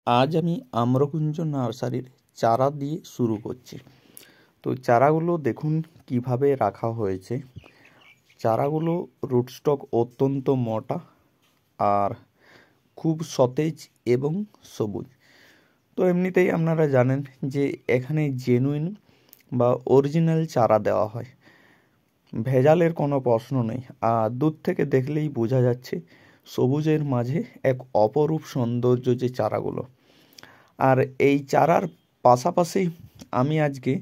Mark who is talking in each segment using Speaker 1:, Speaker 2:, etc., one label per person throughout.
Speaker 1: আজ আমি আম্রকুঞ্জ নার্সারির চারা দিয়ে শুরু করছি। তো চারাগুলো দেখুন কিভাবে রাখা হয়েছে। চারাগুলো রুটস্টক অত্যন্ত মোটা আর খুব সতেজ এবং সবুজ। তো এমনিতেই আপনারা জানেন যে এখানে জেনুইন বা অরিজিনাল চারা দেওয়া হয়, ভেজালের কোনো প্রশ্ন নেই। আর দূর থেকে দেখলেই বোঝা যাচ্ছে সবুজের মাঝে এক অপরূপ সৌন্দর্য যে চারাগুলো। আর এই চারার পাশাপাশি আমি আজকে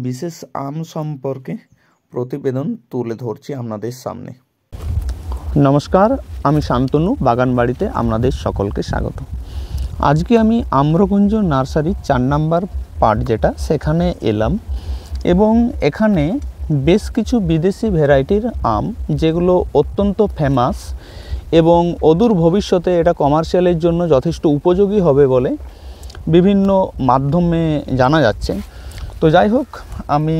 Speaker 1: বিশেষ আম সম্পর্কে প্রতিবেদন তুলে ধরছি আপনাদের সামনে। নমস্কার, আমি শান্তনু, বাগান বাড়িতে আপনাদের সকলকে স্বাগত। আজকে আমি আম্রকুঞ্জ নার্সারির 4 নম্বর পার্ট যেটা, সেখানে এলাম এবং এখানে বেশ কিছু বিদেশি ভ্যারাইটির আম যেগুলো অত্যন্ত ফেমাস এবং অদূর ভবিষ্যতে এটা কমার্শিয়ালের জন্য যথেষ্ট উপযোগী হবে বলে বিভিন্ন মাধ্যমে জানা যাচ্ছে। তো যাই হোক, আমি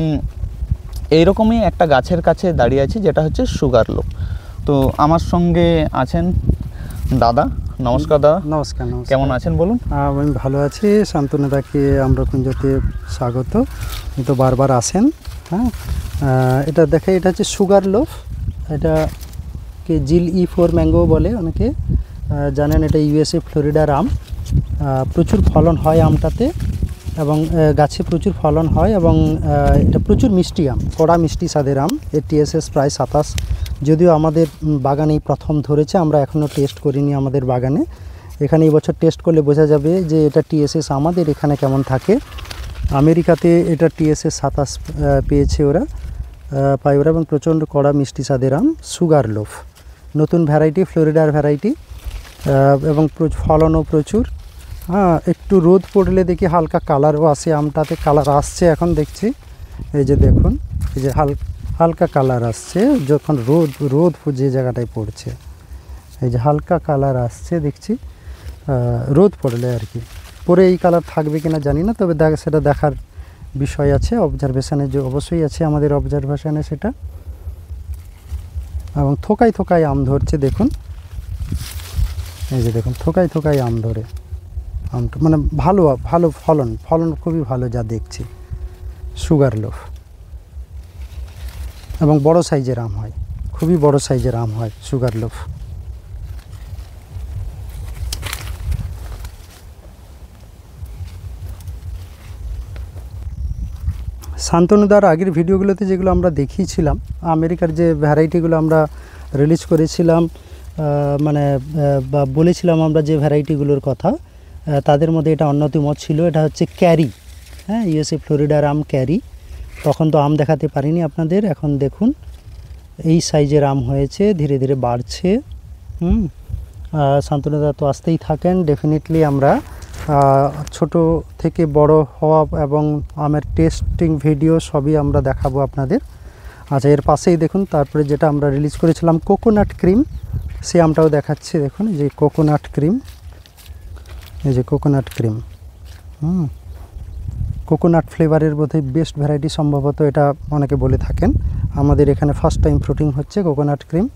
Speaker 1: এইরকমই একটা গাছের কাছে দাঁড়িয়ে আছি যেটা হচ্ছে সুগারলোফ। তো আমার সঙ্গে আছেন দাদা। নমস্কার দাদা।
Speaker 2: নমস্কার।
Speaker 1: কেমন আছেন বলুন?
Speaker 2: আমি ভালো আছি। শান্তনুদাকে আম্রকুঞ্জতে স্বাগত। উনি তো বারবার আসেন। হ্যাঁ, এটা দেখে, এটা হচ্ছে সুগারলোফ। এটাকে জিল E4 ম্যাঙ্গো বলে অনেকে জানেন। এটা USA ফ্লোরিডার আম। প্রচুর ফলন হয় আমটাতে এবং গাছে প্রচুর ফলন হয় এবং এটা প্রচুর মিষ্টি আম, কড়া মিষ্টি স্বাদের আম। এর TSS প্রায় 27। যদিও আমাদের বাগানেই প্রথম ধরেছে, আমরা এখনও টেস্ট করিনি আমাদের বাগানে। এখানে এই বছর টেস্ট করলে বোঝা যাবে যে এটা TSS আমাদের এখানে কেমন থাকে। আমেরিকাতে এটা TSS 27 পেয়েছে ওরা এবং প্রচণ্ড কড়া মিষ্টি স্বাদের আম সুগারলোফ। নতুন ভ্যারাইটি, ফ্লোরিডার ভ্যারাইটি এবং ফলনও প্রচুর। হ্যাঁ, একটু রোদ পড়লে দেখি হালকা কালারও আসে আমটাতে। কালার আসছে এখন দেখছি, এই যে দেখুন, এই যে হালকা কালার আসছে যখন রোদ যে জায়গাটায় পড়ছে। এই যে হালকা কালার আসছে দেখছি, রোদ পড়লে আর কি। পরে এই কালার থাকবে কিনা জানি না, তবে সেটা দেখার বিষয় আছে। অবজারভেশনে যে অবশ্যই আছে আমাদের অবজারভেশনে সেটা। এবং থোকায় আম ধরছে দেখুন, এই যে দেখুন থোকায় আম ধরে। আমটা মানে ভালো ফলন খুবই ভালো যা দেখছি। সুগারলোফ এবং বড় সাইজের আম হয়, খুবই বড় সাইজের আম হয় সুগারলোফ। শান্তনুদার আগের ভিডিওগুলোতে যেগুলো আমরা দেখিয়েছিলাম, আমেরিকার যে ভ্যারাইটিগুলো আমরা রিলিজ করেছিলাম, মানে বা বলেছিলাম আমরা যে ভ্যারাইটিগুলোর কথা, তাদের মধ্যে এটা অন্যতম ছিল। এটা হচ্ছে ক্যারি। হ্যাঁ, USA ফ্লোরিডার আম ক্যারি। তখন তো আম দেখাতে পারিনি আপনাদের। এখন দেখুন এই সাইজের আম হয়েছে, ধীরে ধীরে বাড়ছে। শান্তনুদা তো আসতেই থাকেন। ডেফিনেটলি আমরা ছোট থেকে বড় হওয়া এবং আমের টেস্টিং ভিডিও সবই আমরা দেখাবো আপনাদের। আচ্ছা, এর পাশেই দেখুন, তারপরে যেটা আমরা রিলিজ করেছিলাম কোকোনাট ক্রিম, সে আমটাও দেখাচ্ছে। দেখুন এই যে কোকোনাট ক্রিম, এই যে কোকোনাট ক্রিম। কোকোনাট ফ্লেভারের বোধহয় বেস্ট ভ্যারাইটি সম্ভবত এটা অনেকে বলে থাকেন। আমাদের এখানে ফার্স্ট টাইম ফ্রুটিং হচ্ছে কোকোনাট ক্রিম।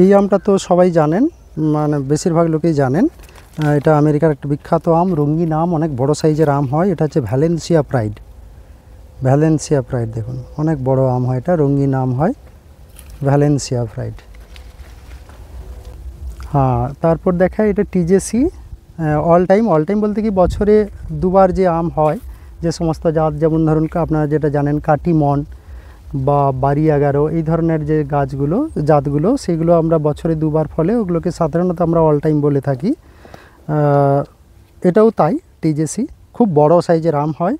Speaker 2: এই আমটা তো সবাই জানেন, মানে বেশিরভাগ লোকেই জানেন। এটা আমেরিকার একটা বিখ্যাত আম, রঙিন আম, অনেক বড় সাইজের আম হয়। এটা হচ্ছে ভ্যালেন্সিয়া প্রাইড। দেখুন অনেক বড় আম হয়, এটা রঙিন আম হয়, ভ্যালেন্সিয়া প্রাইড। হ্যাঁ, তারপর দেখা এটা TJC অল টাইম বলতে কি বছরে দুবার যে আম হয়, যে সমস্ত জাত, যেমন ধরুন আপনারা যেটা জানেন কাটিমন বা বাড়ি 11, এই ধরনের যে গাছগুলো, জাতগুলো, সেগুলো আমরা বছরে দুবার ফলে, ওগুলোকে সাধারণত আমরা অল টাইম বলে থাকি। এটাও তাই, TJC খুব বড় সাইজের আম হয়।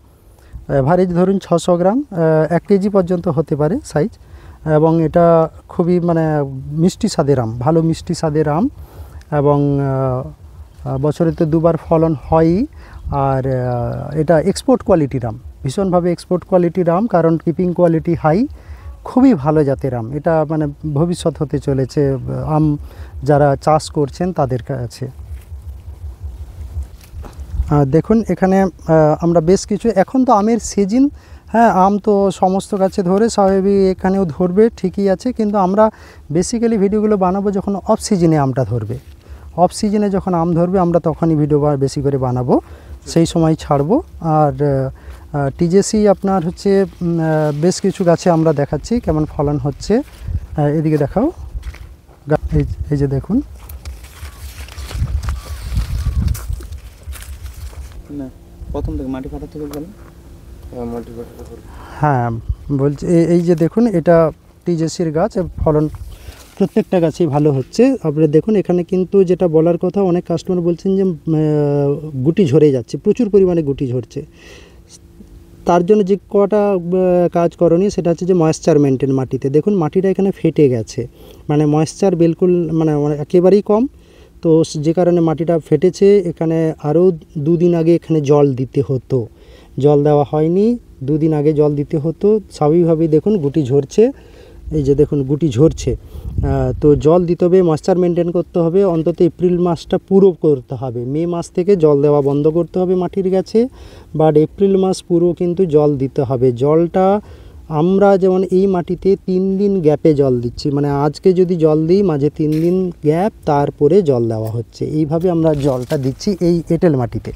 Speaker 2: এভারেজ ধরুন 600 গ্রাম, 1 কেজি পর্যন্ত হতে পারে সাইজ। এবং এটা খুবই মানে মিষ্টি স্বাদের আম, ভালো মিষ্টি স্বাদের আম। এবং বছরে তো দুবার ফলন হয়ই। আর এটা এক্সপোর্ট কোয়ালিটির আম, ভীষণভাবে এক্সপোর্ট কোয়ালিটির আম, কারণ কিপিং কোয়ালিটি হাই, খুবই ভালো জাতের আম। এটা মানে ভবিষ্যৎ হতে চলেছে আম যারা চাষ করছেন তাদের কাছে। দেখুন এখানে আমরা বেশ কিছু, এখন তো আমের সিজন, হ্যাঁ আম তো সমস্ত গাছে ধরে, স্বাভাবিক এখানেও ধরবে ঠিকই আছে, কিন্তু আমরা বেসিক্যালি ভিডিওগুলো বানাবো যখন অফ সিজনে আমটা ধরবে। অফ সিজনে যখন আম ধরবে আমরা তখনই ভিডিও বেশি করে বানাবো, সেই সময় ছাড়বো। আর টিজেসি আপনার হচ্ছে বেশ কিছু গাছে আমরা দেখাচ্ছি কেমন ফলন হচ্ছে। এদিকে দেখাও, এই যে দেখুন,
Speaker 1: না প্রথম থেকে মাটি ফাটা থেকে বলেন।
Speaker 2: হ্যাঁ বলছি এই যে দেখুন, এটা টিজেসির গাছ, ফলন প্রত্যেকটা গাছেই ভালো হচ্ছে। আপনারা দেখুন এখানে কিন্তু যেটা বলার কথা, অনেক কাস্টমার বলছেন যে গুটি ঝরে যাচ্ছে, প্রচুর পরিমাণে গুটি ঝরছে। তার জন্য যে কটা কাজ করণীয় সেটা হচ্ছে যে ময়েশ্চার মেনটেন মাটিতে। দেখুন মাটিটা এখানে ফেটে গেছে, মানে ময়েশ্চার বিলকুল মানে একেবারেই কম, তো যে কারণে মাটিটা ফেটেছে। এখানে আরও 2 দিন আগে এখানে জল দিতে হতো, জল দেওয়া হয়নি, 2 দিন আগে জল দিতে হতো। স্বাভাবিকভাবেই দেখুন গুটি ঝরছে, এই যে দেখুন গুটি ঝরছে। তো জল দিতে হবে, ময়েশ্চার মেনটেন করতে হবে, অন্তত এপ্রিল মাসটা পুরো করতে হবে। মে মাস থেকে জল দেওয়া বন্ধ করতে হবে মাটির গাছে, বাট এপ্রিল মাস পুরো কিন্তু জল দিতে হবে। জলটা আমরা যেমন এই মাটিতে 3 দিন গ্যাপে জল দিচ্ছি, মানে আজকে যদি জল দিই মাঝে 3 দিন গ্যাপ, তারপরে জল দেওয়া হচ্ছে, এইভাবে আমরা জলটা দিচ্ছি এই এঁটেল মাটিতে।